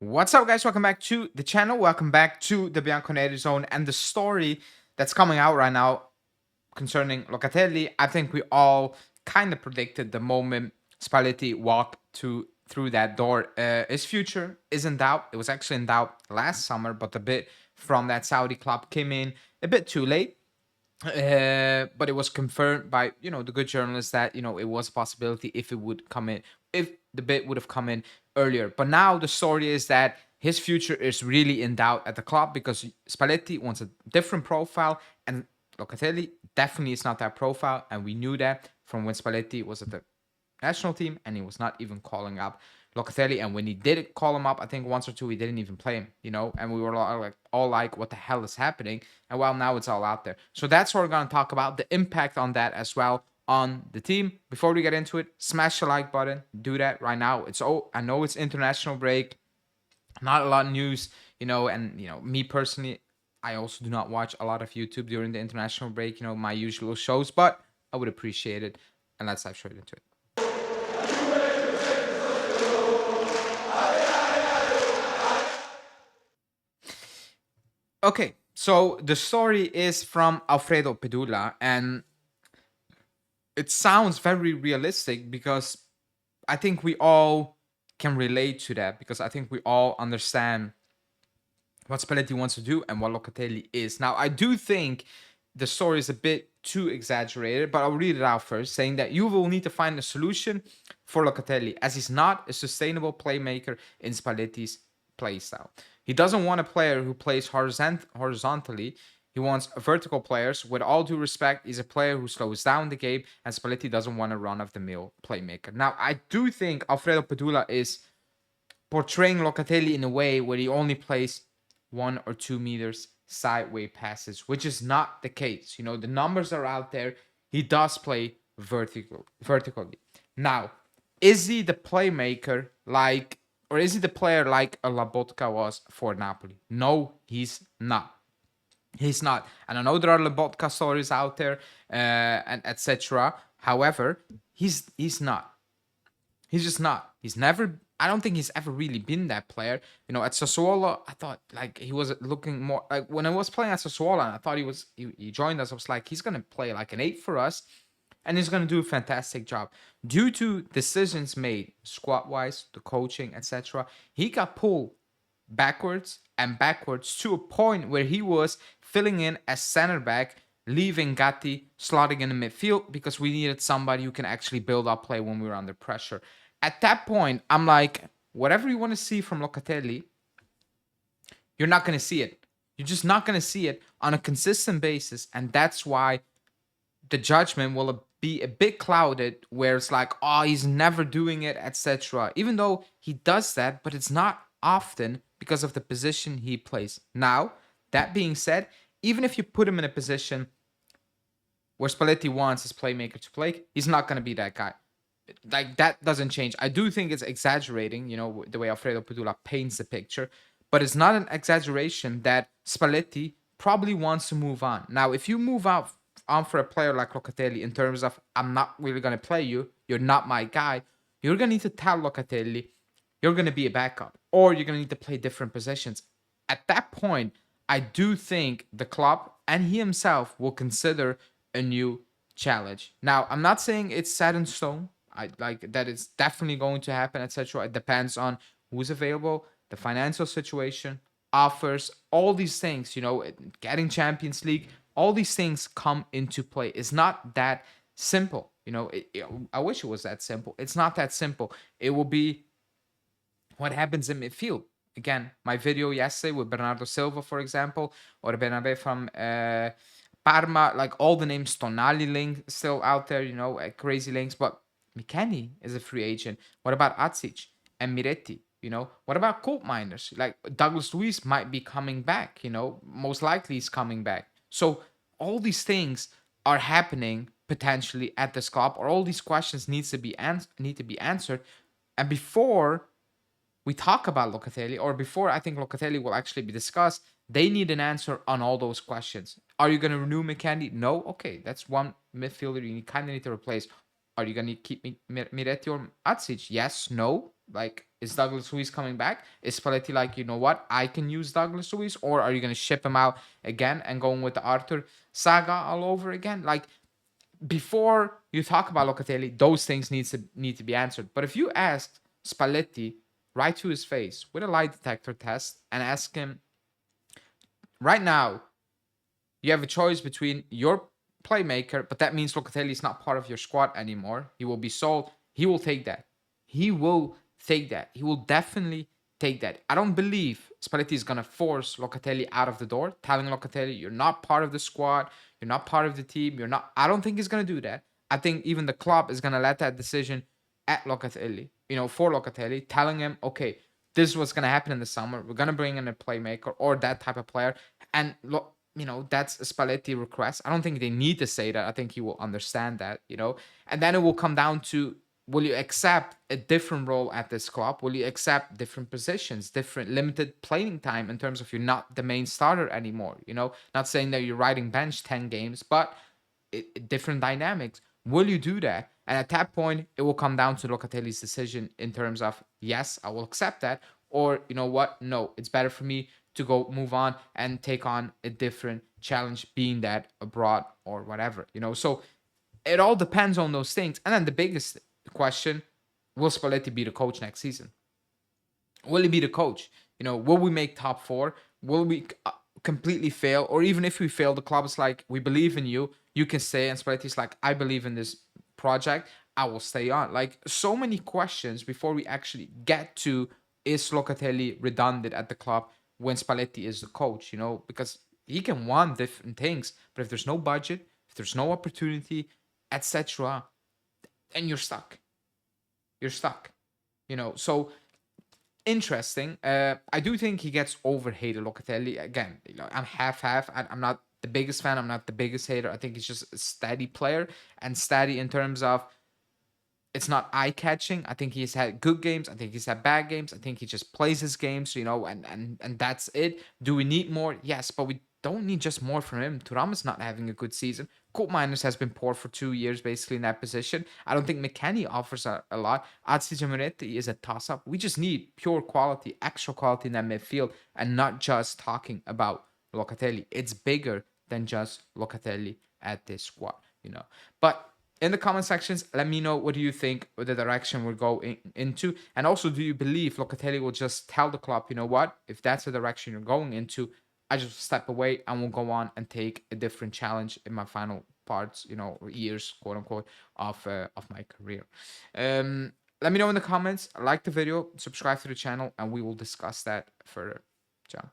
What's up, guys? Welcome back to the channel. Welcome back to the Bianconeri zone and the story that's coming out right now concerning Locatelli. I think we all kind of predicted the moment Spalletti walked through that door. His future is in doubt. It was actually in doubt last summer, but the bid from that Saudi club came in a bit too late. But it was confirmed by the good journalists that it was a possibility if it would come in, if the bid would have come in earlier. But now the story is that his future is really in doubt at the club because Spalletti wants a different profile, and Locatelli definitely is not that profile, and we knew that from when Spalletti was at the national team and he was not even calling up Locatelli. And when he did call him up, I think once or two, he didn't even play him, and we were all like, what the hell is happening? And well, now it's all out there. So that's what we're going to talk about, the impact on that as well on the team. Before we get into it, smash the like button. Do that right now. I know it's international break, not a lot of news, and me personally, I also do not watch a lot of YouTube during the international break, my usual shows, but I would appreciate it. And let's dive straight into it. Okay, so the story is from Alfredo Pedula, and it sounds very realistic because I think we all can relate to that, because I think we all understand what Spalletti wants to do and what Locatelli is. Now, I do think the story is a bit too exaggerated, but I'll read it out first, saying that Juve will need to find a solution for Locatelli, as he's not a sustainable playmaker in Spalletti's playstyle. He doesn't want a player who plays horizontally. He wants vertical players. With all due respect, he's a player who slows down the game, and Spalletti doesn't want a run-of-the-mill playmaker. Now, I do think Alfredo Pedula is portraying Locatelli in a way where he only plays 1 or 2 meters sideways passes, which is not the case. The numbers are out there. He does play vertically. Now, is he the playmaker or is he the player like a Lobotka was for Napoli? No, he's not. He's not. And I know there are Lobotka stories out there, and etc. However, he's not. He's just not. I don't think he's ever really been that player. At Sassuolo, I thought he was looking more like when I was playing at Sassuolo, and I thought he joined us. I was like, he's gonna play like an 8 for us, and he's gonna do a fantastic job. Due to decisions made squad wise, the coaching, etc., he got pulled backwards and backwards to a point where he was filling in as center back, leaving Gatti slotting in the midfield because we needed somebody who can actually build up play when we were under pressure. At that point, I'm like, whatever you want to see from Locatelli, you're not going to see it. You're just not going to see it on a consistent basis. And that's why the judgment will be a bit clouded, where it's like, oh, he's never doing it, etc. Even though he does that, but it's not often because of the position he plays. Now, that being said, even if you put him in a position where Spalletti wants his playmaker to play, he's not going to be that guy. That doesn't change. I do think it's exaggerating, the way Alfredo Pedula paints the picture, but it's not an exaggeration that Spalletti probably wants to move on. Now, if you move on for a player like Locatelli in terms of, I'm not really going to play you, you're not my guy, you're going to need to tell Locatelli you're going to be a backup, or you're going to need to play different positions. At that point, I do think the club and he himself will consider a new challenge. Now, I'm not saying it's set in stone. I like that it's definitely going to happen, etc. It depends on who's available, the financial situation, offers, all these things, getting Champions League, all these things come into play. It's not that simple. I wish it was that simple. It's not that simple. It will be what happens in midfield. Again, my video yesterday with Bernardo Silva, for example, or Bernabe from Parma, like all the names, Tonali link still out there, crazy links, but McKennie is a free agent. What about Atsic and Miretti? What about coal miners? Like Douglas Luiz might be coming back, most likely he's coming back. So all these things are happening potentially at this club, or all these questions need to be answered. And before we talk about Locatelli, or before I think Locatelli will actually be discussed, they need an answer on all those questions. Are you going to renew McKennie? No? Okay, that's one midfielder you kind of need to replace. Are you going to keep Miretti or Atsic? Yes, no? Like, is Douglas Luiz coming back? Is Spalletti like, you know what, I can use Douglas Luiz? Or are you going to ship him out again and going with the Arthur saga all over again? Like, before you talk about Locatelli, those things need to be answered. But if you ask Spalletti right to his face with a lie detector test and ask him right now, you have a choice between your playmaker, but that means Locatelli is not part of your squad anymore. He will be sold. He will take that. He will take that. He will definitely take that. I don't believe Spalletti is going to force Locatelli out of the door, telling Locatelli, you're not part of the squad. You're not part of the team. You're not. I don't think he's going to do that. I think even the club is going to let that decision at Locatelli, for Locatelli, telling him, okay, this is what's going to happen in the summer. We're going to bring in a playmaker or that type of player. And look, that's a Spalletti request. I don't think they need to say that. I think he will understand that. And then it will come down to, will you accept a different role at this club? Will you accept different positions, different limited playing time in terms of you're not the main starter anymore? Not saying that you're riding bench 10 games, but different dynamics. Will you do that? And at that point, it will come down to Locatelli's decision in terms of, yes, I will accept that. Or, you know what? No, it's better for me to go move on and take on a different challenge, being that abroad or whatever. So it all depends on those things. And then the biggest question, will Spalletti be the coach next season? Will he be the coach? Will we make top four? Will we completely fail? Or even if we fail, the club is like, we believe in you. You can stay. And Spalletti's like, I believe in this project. I will stay on. Like, so many questions before we actually get to, is Locatelli redundant at the club when Spalletti is the coach? Because he can want different things, but if there's no budget, if there's no opportunity, etc., then you're stuck. You're stuck. So interesting. I do think he gets overhated, Locatelli. Again, I'm half-half. I'm not the biggest fan. I'm not the biggest hater. I think he's just a steady player, and steady in terms of, it's not eye-catching. I think he's had good games. I think he's had bad games. I think he just plays his games, and that's it. Do we need more? Yes, but we don't need just more from him. Thuram is not having a good season. Colt Miners has been poor for 2 years, basically, in that position. I don't think McKennie offers a lot. Atsi Giamoretti is a toss-up. We just need pure quality, extra quality in that midfield, and not just talking about Locatelli. It's bigger than just Locatelli at this squad. But in the comment sections, let me know, what do you think of the direction we're going into? And also, do you believe Locatelli will just tell the club, you know what, if that's the direction you're going into, I just step away and will go on and take a different challenge in my final parts, or years, quote unquote, of my career. Let me know in the comments. Like the video, subscribe to the channel, and we will discuss that further. Ciao.